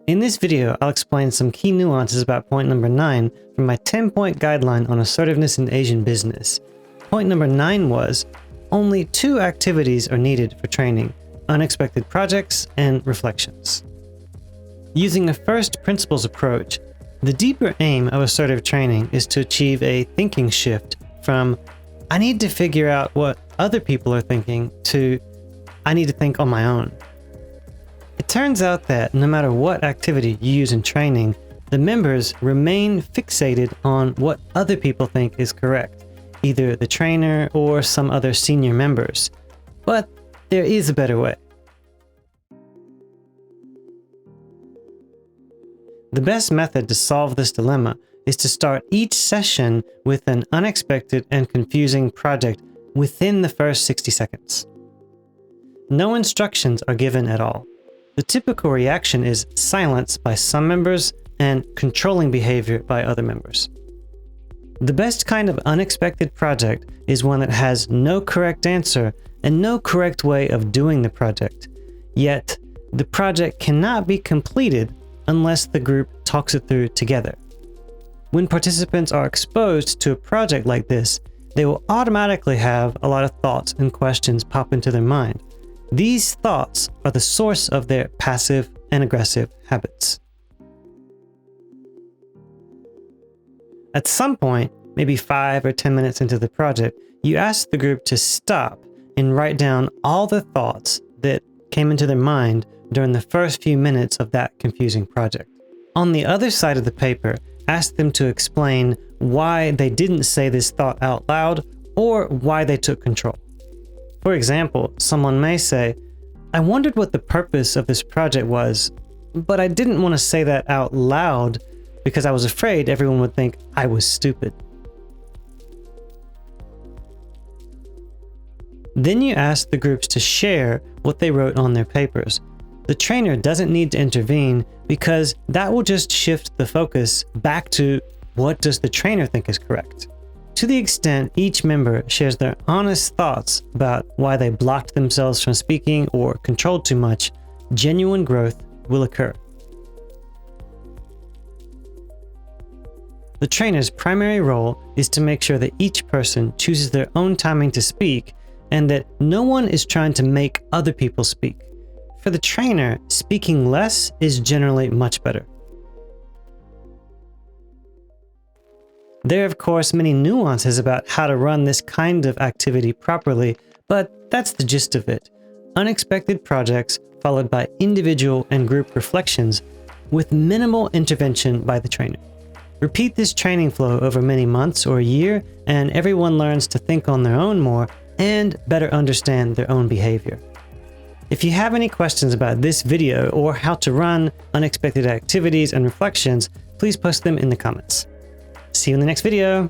In this video, I'll explain some key nuances about point number 9 from my 10-point guideline on assertiveness in Asian business. Point number 9 was, only 2 activities are needed for training: unexpected projects and reflections. Using a first principles approach, the deeper aim of assertive training is to achieve a thinking shift from I need to figure out what other people are thinking to I need to think on my own. It turns out that no matter what activity you use in training, the members remain fixated on what other people think is correct, either the trainer or some other senior members. But there is a better way. The best method to solve this dilemma is to start each session with an unexpected and confusing project within the first 60 seconds. No instructions are given at all. The typical reaction is silence by some members and controlling behavior by other members. The best kind of unexpected project is one that has no correct answer and no correct way of doing the project. Yet, the project cannot be completed unless the group talks it through together. When participants are exposed to a project like this, they will automatically have a lot of thoughts and questions pop into their mind. These thoughts are the source of their passive and aggressive habits. At some point, maybe 5 or 10 minutes into the project, you ask the group to stop and write down all the thoughts that came into their mind during the first few minutes of that confusing project. On the other side of the paper, ask them to explain why they didn't say this thought out loud or why they took control. For example, someone may say, I wondered what the purpose of this project was, but I didn't want to say that out loud because I was afraid everyone would think I was stupid. Then you ask the groups to share what they wrote on their papers. The trainer doesn't need to intervene because that will just shift the focus back to what does the trainer think is correct. To the extent each member shares their honest thoughts about why they blocked themselves from speaking or controlled too much, genuine growth will occur. The trainer's primary role is to make sure that each person chooses their own timing to speak and that no one is trying to make other people speak. For the trainer, speaking less is generally much better. There are, of course, many nuances about how to run this kind of activity properly, but that's the gist of it. Unexpected projects followed by individual and group reflections with minimal intervention by the trainer. Repeat this training flow over many months or a year, and everyone learns to think on their own more and better understand their own behavior. If you have any questions about this video or how to run unexpected activities and reflections, please post them in the comments. See you in the next video.